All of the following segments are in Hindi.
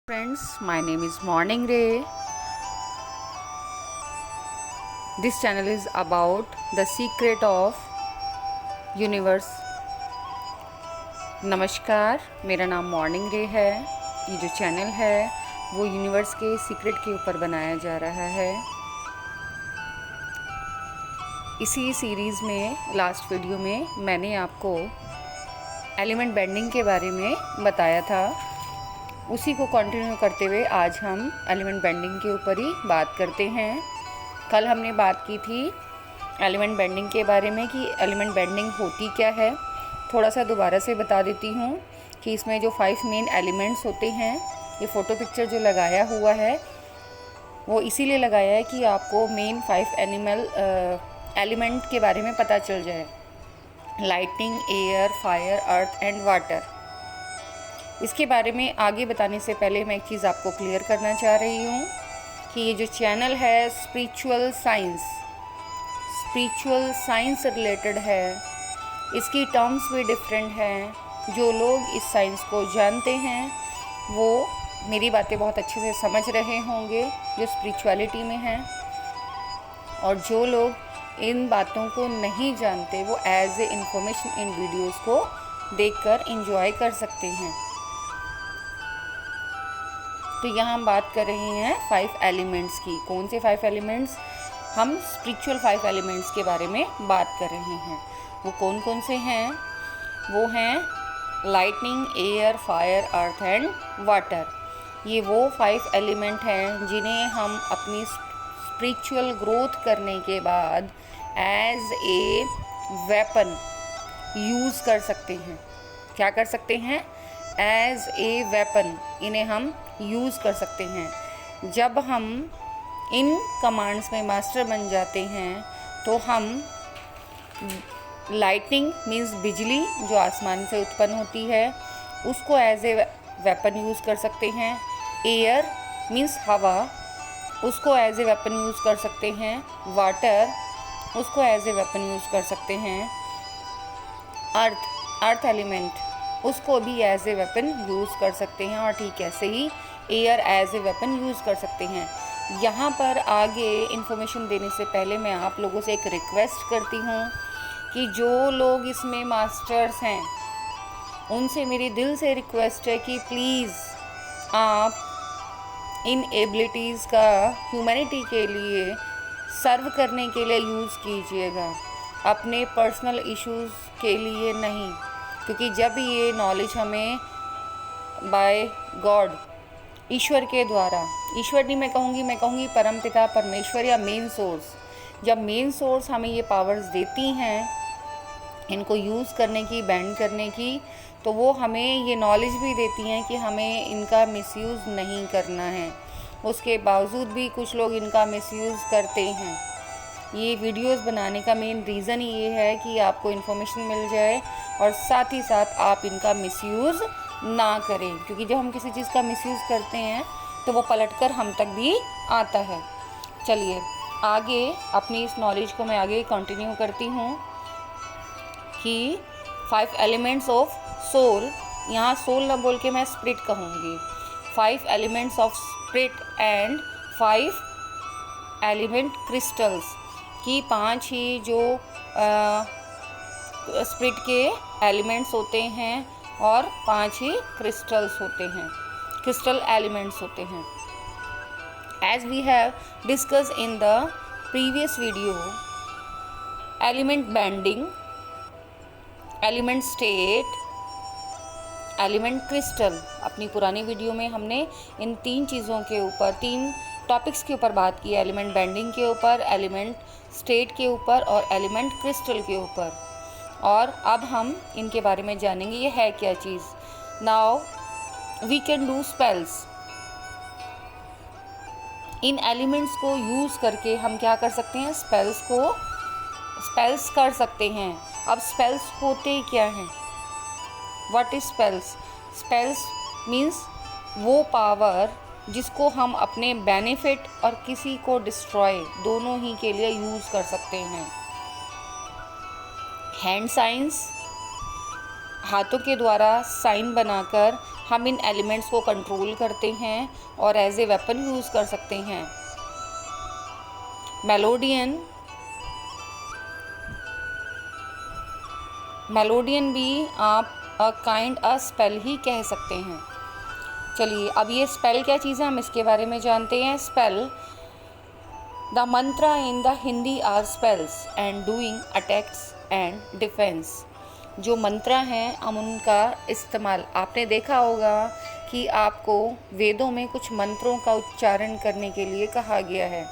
Friends, my name is Morning Ray. This channel is about the secret of universe. नमस्कार, मेरा नाम मॉर्निंग रे है। ये जो चैनल है वो यूनिवर्स के सीक्रेट के ऊपर बनाया जा रहा है। इसी सीरीज़ में लास्ट वीडियो में मैंने आपको एलिमेंट बेंडिंग के बारे में बताया था। उसी को कंटिन्यू करते हुए आज हम एलिमेंट बेंडिंग के ऊपर ही बात करते हैं। कल हमने बात की थी एलिमेंट बेंडिंग के बारे में कि एलिमेंट बेंडिंग होती क्या है। थोड़ा सा दोबारा से बता देती हूँ कि इसमें जो 5 मेन एलिमेंट्स होते हैं, ये फ़ोटो पिक्चर जो लगाया हुआ है वो इसीलिए लगाया है कि आपको मेन 5 एलिमेंट के बारे में पता चल जाए। Lightning, air, fire, earth and water. इसके बारे में आगे बताने से पहले मैं एक चीज़ आपको क्लियर करना चाह रही हूँ कि ये जो चैनल है स्पिरिचुअल साइंस से रिलेटेड है। इसकी टर्म्स भी डिफरेंट हैं। जो लोग इस साइंस को जानते हैं वो मेरी बातें बहुत अच्छे से समझ रहे होंगे जो स्पिरिचुअलिटी में हैं, और जो लोग इन बातों को नहीं जानते वो as a information in videos को देखकर एंजॉय कर सकते हैं। तो यहाँ हम बात कर रहे हैं 5 एलिमेंट्स की। कौन से 5 एलिमेंट्स? हम स्पिरिचुअल 5 एलिमेंट्स के बारे में बात कर रहे हैं। वो कौन कौन से हैं? वो हैं lightning, air, fire, earth and water. ये वो 5 एलिमेंट हैं जिन्हें हम अपनी स्पिरिचुअल ग्रोथ करने के बाद एज ए वेपन यूज़ कर सकते हैं। क्या कर सकते हैं? एज ए वेपन इन्हें हम यूज़ कर सकते हैं। जब हम इन कमांड्स में मास्टर बन जाते हैं तो हम लाइटनिंग मीन्स बिजली जो आसमान से उत्पन्न होती है उसको एज ए वेपन यूज़ कर सकते हैं। एयर मीन्स हवा, उसको एज ए वेपन यूज़ कर सकते हैं। वाटर, उसको एज ए वेपन यूज़ कर सकते हैं। अर्थ एलिमेंट, उसको भी एज ए वेपन यूज़ कर सकते हैं। और ठीक ऐसे ही air as a weapon use कर सकते हैं। यहाँ पर आगे इन्फॉर्मेशन देने से पहले मैं आप लोगों से एक रिक्वेस्ट करती हूँ कि जो लोग इसमें मास्टर्स हैं उनसे मेरी दिल से रिक्वेस्ट है कि प्लीज़ आप इन एबिलिटीज़ का ह्यूमैनिटी के लिए सर्व करने के लिए यूज़ कीजिएगा, अपने पर्सनल इश्यूज़ के लिए नहीं। क्योंकि जब ये नॉलेज हमें बाय गॉड, ईश्वर के द्वारा, ईश्वर नहीं मैं कहूँगी परमपिता परमेश्वर या मेन सोर्स, जब मेन सोर्स हमें ये पावर्स देती हैं इनको यूज़ करने की, बैंड करने की, तो वो हमें ये नॉलेज भी देती हैं कि हमें इनका मिसयूज़ नहीं करना है। उसके बावजूद भी कुछ लोग इनका मिसयूज़ करते हैं। ये वीडियोस बनाने का मेन रीज़न ये है कि आपको इन्फॉर्मेशन मिल जाए और साथ ही साथ आप इनका मिसयूज़ ना करें। क्योंकि जब हम किसी चीज़ का मिसयूज़ करते हैं तो वो पलटकर हम तक भी आता है। चलिए आगे अपनी इस नॉलेज को मैं आगे कंटिन्यू करती हूँ कि 5 एलिमेंट्स ऑफ सोल, यहाँ सोल ना बोल के मैं स्पिरिट कहूँगी। 5 elements of spirit and 5 element crystals की 5 ही जो स्पिरिट के एलिमेंट्स होते हैं और 5 ही क्रिस्टल्स होते हैं, क्रिस्टल एलिमेंट्स होते हैं। As we have discuss in the previous video, element bending, element state, element crystal. अपनी पुरानी वीडियो में हमने इन 3 चीज़ों के ऊपर, 3 टॉपिक्स के ऊपर बात की। एलिमेंट बेंडिंग के ऊपर, एलिमेंट स्टेट के ऊपर और एलिमेंट क्रिस्टल के ऊपर। और अब हम इनके बारे में जानेंगे ये है क्या चीज़। Now we can do spells. इन एलिमेंट्स को यूज़ करके हम क्या कर सकते हैं? स्पेल्स कर सकते हैं। अब स्पेल्स होते क्या हैं? What is spells? Spells means वो पावर जिसको हम अपने बेनिफिट और किसी को डिस्ट्रॉय दोनों ही के लिए यूज़ कर सकते हैं। हैंड साइंस, हाथों के द्वारा साइन बनाकर हम इन एलिमेंट्स को कंट्रोल करते हैं और एज ए वेपन यूज़ कर सकते हैं। मेलोडियन भी आप काइंड अ स्पेल ही कह सकते हैं। चलिए अब ये स्पेल क्या चीज़ है हम इसके बारे में जानते हैं। Spell, the mantra in the Hindi are spells and doing attacks and defence. जो मंत्रा हैं हम उनका इस्तेमाल, आपने देखा होगा कि आपको वेदों में कुछ मंत्रों का उच्चारण करने के लिए कहा गया है।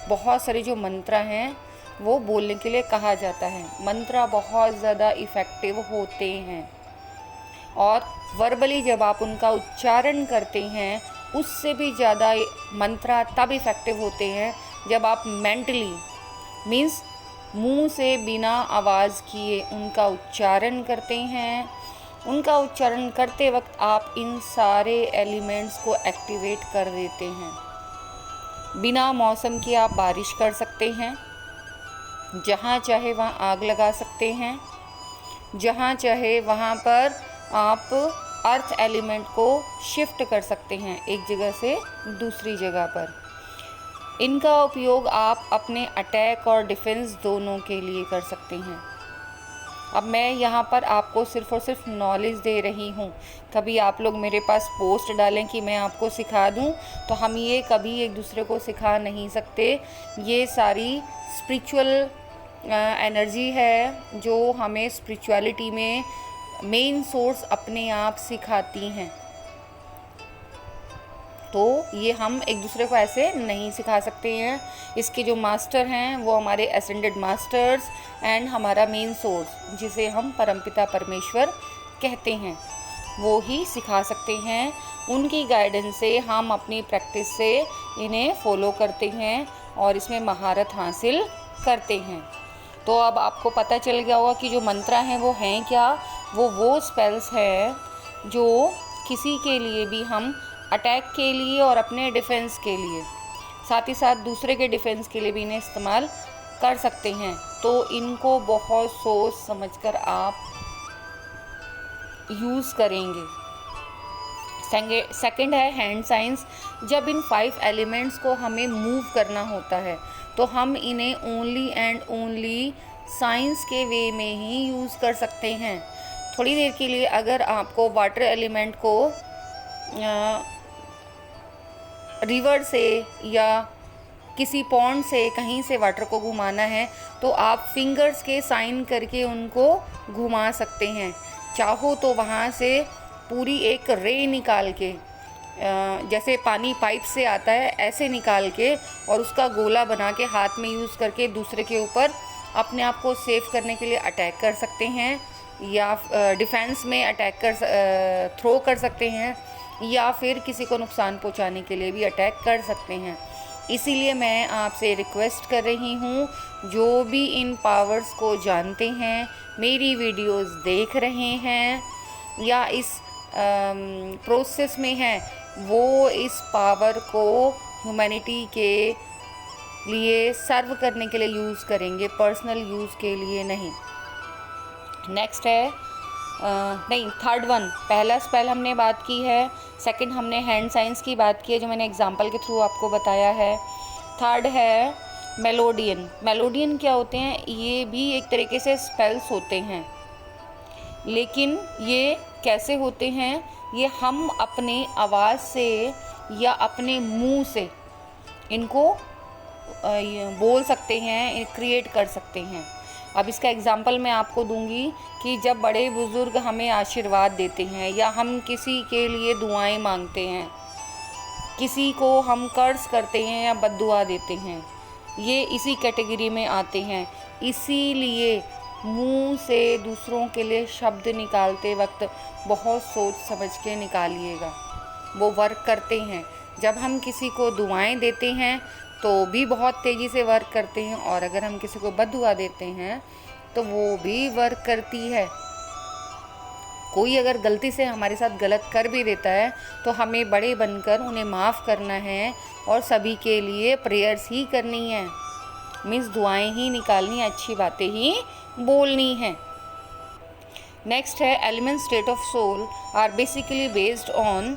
बहुत सारे जो मंत्रा हैं वो बोलने के लिए कहा जाता है। मंत्रा बहुत ज़्यादा इफ़ेक्टिव होते हैं और वर्बली जब आप उनका उच्चारण करते हैं उससे भी ज़्यादा मंत्रा तब इफ़ेक्टिव होते हैं जब आप मेंटली मीन्स मुंह से बिना आवाज़ किए उनका उच्चारण करते हैं। उनका उच्चारण करते वक्त आप इन सारे एलिमेंट्स को एक्टिवेट कर देते हैं। बिना मौसम के आप बारिश कर सकते हैं, जहाँ चाहे वहाँ आग लगा सकते हैं, जहाँ चाहे वहाँ पर आप अर्थ एलिमेंट को शिफ्ट कर सकते हैं एक जगह से दूसरी जगह पर। इनका उपयोग आप अपने अटैक और डिफेंस दोनों के लिए कर सकते हैं। अब मैं यहाँ पर आपको सिर्फ़ और सिर्फ नॉलेज दे रही हूँ। कभी आप लोग मेरे पास पोस्ट डालें कि मैं आपको सिखा दूँ, तो हम ये कभी एक दूसरे को सिखा नहीं सकते। ये सारी स्पिरिचुअल एनर्जी है जो हमें स्पिरिचुअलिटी में मेन सोर्स अपने आप सिखाती हैं। तो ये हम एक दूसरे को ऐसे नहीं सिखा सकते हैं। इसके जो मास्टर हैं वो हमारे असेंडेड मास्टर्स एंड हमारा मेन सोर्स जिसे हम परमपिता परमेश्वर कहते हैं वो ही सिखा सकते हैं। उनकी गाइडेंस से हम अपनी प्रैक्टिस से इन्हें फॉलो करते हैं और इसमें महारत हासिल करते हैं। तो अब आपको पता चल गया होगा कि जो मंत्रा हैं वो हैं क्या। वो स्पेल्स हैं जो किसी के लिए भी हम अटैक के लिए और अपने डिफेंस के लिए, साथ ही साथ दूसरे के डिफेंस के लिए भी इन्हें इस्तेमाल कर सकते हैं। तो इनको बहुत सोच समझकर आप यूज़ करेंगे। सेकंड है हैंड साइंस। जब इन 5 एलिमेंट्स को हमें मूव करना होता है तो हम इन्हें ओनली एंड ओनली साइंस के वे में ही यूज़ कर सकते हैं। थोड़ी देर के लिए अगर आपको वाटर एलिमेंट को रिवर से या किसी पॉन्ड से कहीं से वाटर को घुमाना है तो आप फिंगर्स के साइन करके उनको घुमा सकते हैं। चाहो तो वहाँ से पूरी एक रे निकाल के, जैसे पानी पाइप से आता है ऐसे निकाल के और उसका गोला बना के हाथ में यूज़ करके दूसरे के ऊपर अपने आप को सेव करने के लिए अटैक कर सकते हैं या डिफेंस में थ्रो कर सकते हैं या फिर किसी को नुकसान पहुंचाने के लिए भी अटैक कर सकते हैं। इसीलिए मैं आपसे रिक्वेस्ट कर रही हूँ, जो भी इन पावर्स को जानते हैं, मेरी वीडियोस देख रहे हैं या इस प्रोसेस में हैं, वो इस पावर को ह्यूमैनिटी के लिए सर्व करने के लिए यूज़ करेंगे, पर्सनल यूज़ के लिए नहीं। नेक्स्ट है थर्ड वन। पहला स्पेल हमने बात की है, सेकंड हमने हैंड साइंस की बात की है जो मैंने एग्जांपल के थ्रू आपको बताया है। थर्ड है मेलोडियन। मेलोडियन क्या होते हैं? ये भी एक तरीके से स्पेल्स होते हैं, लेकिन ये कैसे होते हैं? ये हम अपने आवाज़ से या अपने मुंह से इनको बोल सकते हैं, क्रिएट कर सकते हैं। अब इसका एग्जाम्पल मैं आपको दूंगी कि जब बड़े बुज़ुर्ग हमें आशीर्वाद देते हैं या हम किसी के लिए दुआएं मांगते हैं, किसी को हम कर्ज करते हैं या बद्दुआ देते हैं, ये इसी कैटेगरी में आते हैं। इसीलिए मुंह से दूसरों के लिए शब्द निकालते वक्त बहुत सोच समझ के निकालिएगा, वो वर्क करते हैं। जब हम किसी को दुआएं देते हैं तो भी बहुत तेज़ी से वर्क करते हैं, और अगर हम किसी को बद्दुआ देते हैं तो वो भी वर्क करती है। कोई अगर गलती से हमारे साथ गलत कर भी देता है तो हमें बड़े बनकर उन्हें माफ़ करना है और सभी के लिए प्रेयर्स ही करनी है, मीन्स दुआएं ही निकालनी, अच्छी बातें ही बोलनी हैं। नेक्स्ट है element state of soul are basically based on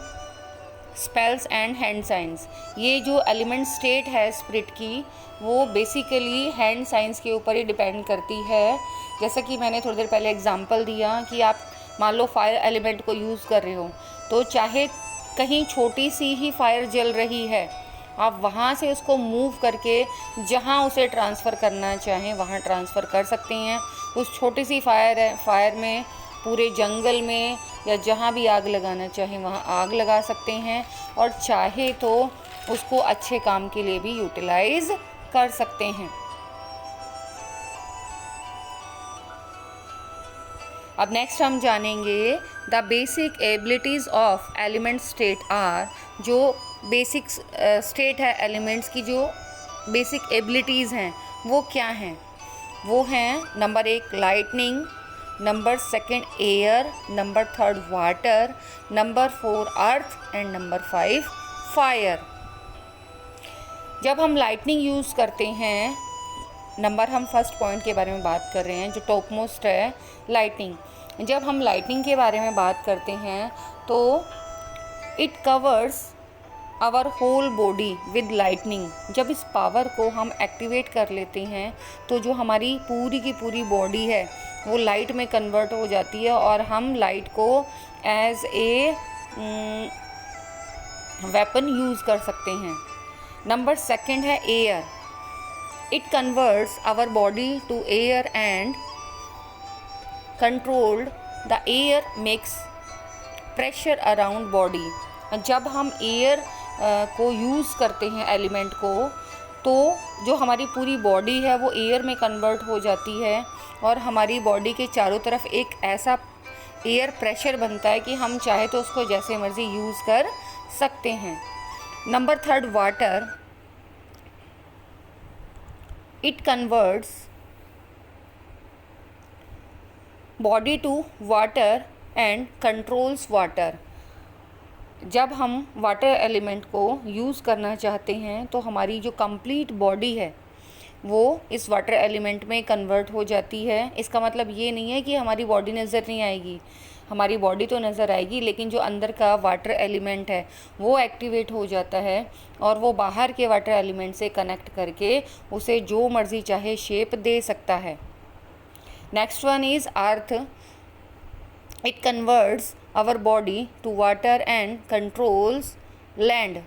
spells and hand science. ये जो एलिमेंट स्टेट है स्पिरिट की, वो बेसिकली हैंड साइंस के ऊपर ही डिपेंड करती है। जैसा कि मैंने थोड़ी देर पहले एग्जांपल दिया कि आप मान लो फायर एलिमेंट को यूज़ कर रहे हो, तो चाहे कहीं छोटी सी ही फायर जल रही है, आप वहाँ से उसको मूव करके जहाँ उसे ट्रांसफ़र करना चाहें वहाँ ट्रांसफ़र कर सकते हैं। उस छोटी सी फायर में पूरे जंगल में या जहाँ भी आग लगाना चाहें वहाँ आग लगा सकते हैं, और चाहे तो उसको अच्छे काम के लिए भी यूटिलाइज़ कर सकते हैं। अब नेक्स्ट हम जानेंगे the basic abilities of element state are. जो बेसिक स्टेट है एलिमेंट्स की, जो बेसिक एबिलिटीज़ हैं वो क्या हैं? वो हैं number 1 lightning, number 2 air, number 3 water, number 4 earth and number 5 fire. जब हम लाइटनिंग यूज़ करते हैं, हम फर्स्ट पॉइंट के बारे में बात कर रहे हैं जो टॉप मोस्ट है, लाइटनिंग। जब हम लाइटनिंग के बारे में बात करते हैं तो it covers our whole body with lightning. जब इस पावर को हम एक्टिवेट कर लेते हैं तो जो हमारी पूरी की पूरी बॉडी है वो लाइट में कन्वर्ट हो जाती है, और हम लाइट को एज ए वेपन यूज़ कर सकते हैं। नंबर 2 है air. It converts our body to air and controlled the air makes pressure around body. जब हम एयर को यूज़ करते हैं एलिमेंट को, तो जो हमारी पूरी बॉडी है वो एयर में कन्वर्ट हो जाती है, और हमारी बॉडी के चारों तरफ एक ऐसा एयर प्रेशर बनता है कि हम चाहे तो उसको जैसे मर्ज़ी यूज़ कर सकते हैं। Number 3 water. It converts body to water and controls water. जब हम वाटर एलिमेंट को यूज़ करना चाहते हैं तो हमारी जो कंप्लीट बॉडी है वो इस वाटर एलिमेंट में कन्वर्ट हो जाती है। इसका मतलब ये नहीं है कि हमारी बॉडी नज़र नहीं आएगी, हमारी बॉडी तो नज़र आएगी, लेकिन जो अंदर का वाटर एलिमेंट है वो एक्टिवेट हो जाता है, और वो बाहर के वाटर एलिमेंट से कनेक्ट करके उसे जो मर्ज़ी चाहे शेप दे सकता है। Next one is earth. It converts our body to water and controls land.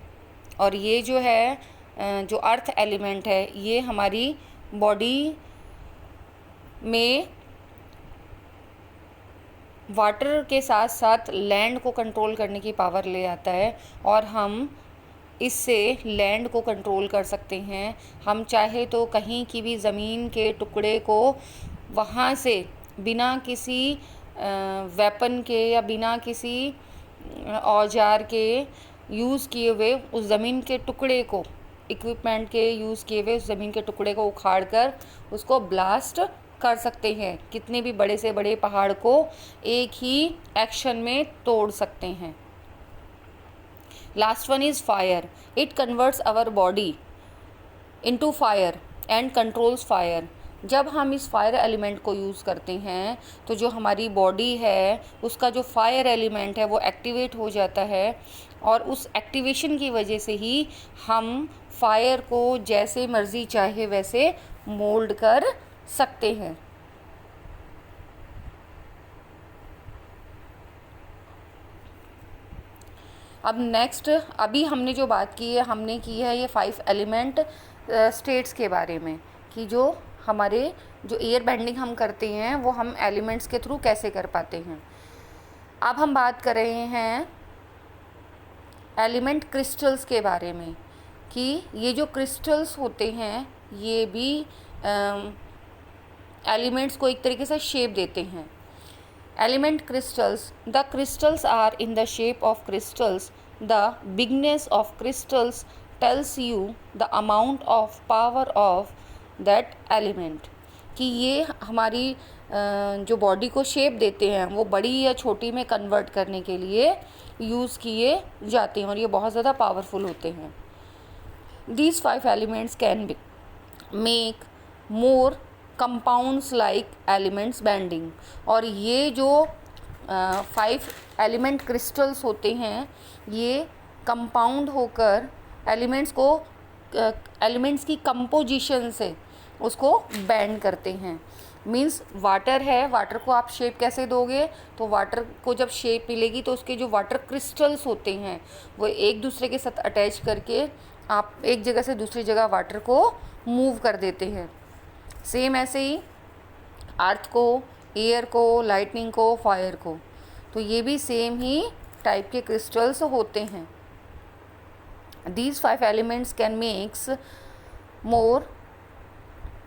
और ये जो है जो अर्थ एलिमेंट है ये हमारी बॉडी में वाटर के साथ साथ लैंड को कंट्रोल करने की पावर ले आता है, और हम इससे लैंड को कंट्रोल कर सकते हैं। हम चाहे तो कहीं की भी ज़मीन के टुकड़े को वहाँ से बिना किसी वेपन के या बिना किसी औजार के यूज़ किए हुए उस ज़मीन के टुकड़े को, इक्विपमेंट के यूज़ किए हुए उस ज़मीन के टुकड़े को उखाड़ कर उसको ब्लास्ट कर सकते हैं। कितने भी बड़े से बड़े पहाड़ को एक ही एक्शन में तोड़ सकते हैं। Last one is fire. It converts our body into fire and controls fire. जब हम इस फायर एलिमेंट को यूज़ करते हैं तो जो हमारी बॉडी है उसका जो फायर एलिमेंट है वो एक्टिवेट हो जाता है, और उस एक्टिवेशन की वजह से ही हम फायर को जैसे मर्ज़ी चाहे वैसे मोल्ड कर सकते हैं। अब नेक्स्ट, अभी हमने जो बात की है, हमने की है ये 5 एलिमेंट स्टेट्स के बारे में, कि जो हमारे जो एयर बेंडिंग हम करते हैं वो हम एलिमेंट्स के थ्रू कैसे कर पाते हैं। अब हम बात कर रहे हैं एलिमेंट क्रिस्टल्स के बारे में, कि ये जो क्रिस्टल्स होते हैं ये भी एलिमेंट्स को एक तरीके से शेप देते हैं। Element crystals. The crystals are in the shape of crystals. The bigness of crystals tells you the amount of power of that element. कि ये हमारी जो बॉडी को शेप देते हैं वो बड़ी या छोटी में कन्वर्ट करने के लिए यूज़ किए जाते हैं, और ये बहुत ज़्यादा पावरफुल होते हैं। These 5 elements can be make more compounds like elements bonding. और ये जो 5 एलिमेंट क्रिस्टल्स होते हैं ये कंपाउंड होकर एलिमेंट्स की कंपोजिशन से उसको बैंड करते हैं। मीन्स वाटर है, वाटर को आप शेप कैसे दोगे, तो वाटर को जब शेप मिलेगी तो उसके जो वाटर क्रिस्टल्स होते हैं वो एक दूसरे के साथ अटैच करके आप एक जगह से दूसरी जगह वाटर को मूव कर देते हैं। सेम ऐसे ही अर्थ को, एयर को, लाइटनिंग को, फायर को, तो ये भी सेम ही टाइप के क्रिस्टल्स होते हैं। These 5 elements can makes more,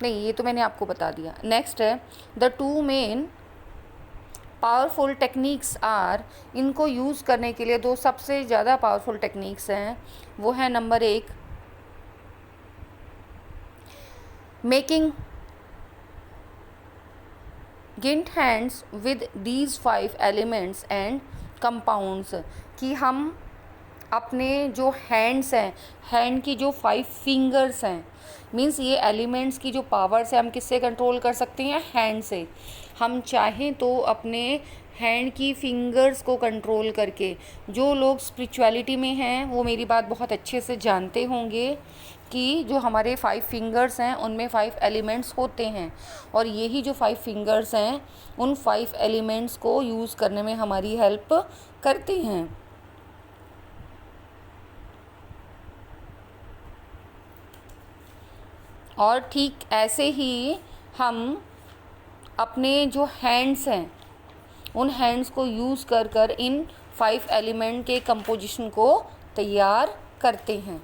नहीं ये तो मैंने आपको बता दिया। नेक्स्ट है the 2 main powerful techniques are, इनको यूज़ करने के लिए 2 सबसे ज़्यादा पावरफुल टेक्निक्स हैं। वो है नंबर 1 मेकिंग गिंट hands with these 5 elements and compounds, कि हम अपने जो हैंड्स हैं, हैंड की जो 5 फिंगर्स हैं, मीन्स ये एलिमेंट्स की जो पावर्स है हम किससे कंट्रोल कर सकते हैं, हैंड से। हम चाहें तो अपने हैंड की फिंगर्स को कंट्रोल करके, जो लोग स्पिरिचुअलिटी में हैं वो मेरी बात बहुत अच्छे से जानते होंगे कि जो हमारे 5 फिंगर्स हैं उनमें 5 एलिमेंट्स होते हैं, और यही जो 5 फिंगर्स हैं उन 5 एलिमेंट्स को यूज़ करने में हमारी हेल्प करते हैं। और ठीक ऐसे ही हम अपने जो हैंड्स हैं उन हैंड्स को यूज़ कर इन 5 एलिमेंट के कंपोजिशन को तैयार करते हैं।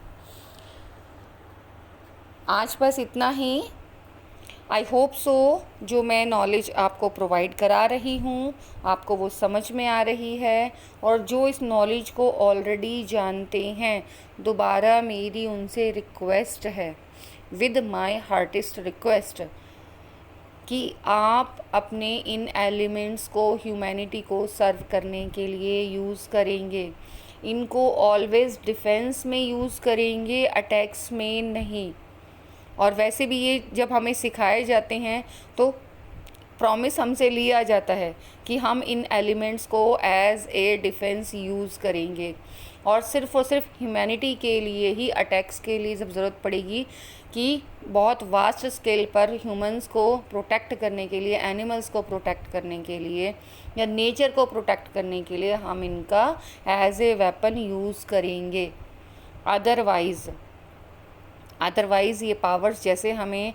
आज बस इतना ही। आई होप सो जो मैं नॉलेज आपको प्रोवाइड करा रही हूँ आपको वो समझ में आ रही है, और जो इस नॉलेज को ऑलरेडी जानते हैं दोबारा मेरी उनसे रिक्वेस्ट है, विद माय हार्टेस्ट रिक्वेस्ट, कि आप अपने इन एलिमेंट्स को ह्यूमैनिटी को सर्व करने के लिए यूज़ करेंगे। इनको ऑलवेज़ डिफेंस में यूज़ करेंगे, अटैक्स में नहीं। और वैसे भी ये जब हमें सिखाए जाते हैं तो प्रॉमिस हमसे लिया जाता है कि हम इन एलिमेंट्स को एज ए डिफेंस यूज़ करेंगे, और सिर्फ ह्यूमैनिटी के लिए ही, अटैक्स के लिए जब ज़रूरत पड़ेगी कि बहुत वास्ट स्केल पर ह्यूमंस को प्रोटेक्ट करने के लिए, एनिमल्स को प्रोटेक्ट करने के लिए या नेचर को प्रोटेक्ट करने के लिए हम इनका एज ए वेपन यूज़ करेंगे। अदरवाइज़ ये पावर्स जैसे हमें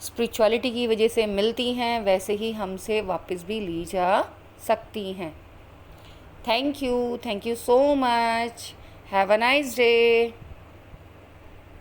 स्पिरिचुअलिटी की वजह से मिलती हैं वैसे ही हमसे वापस भी ली जा सकती हैं। Thank you so much. Have a nice day.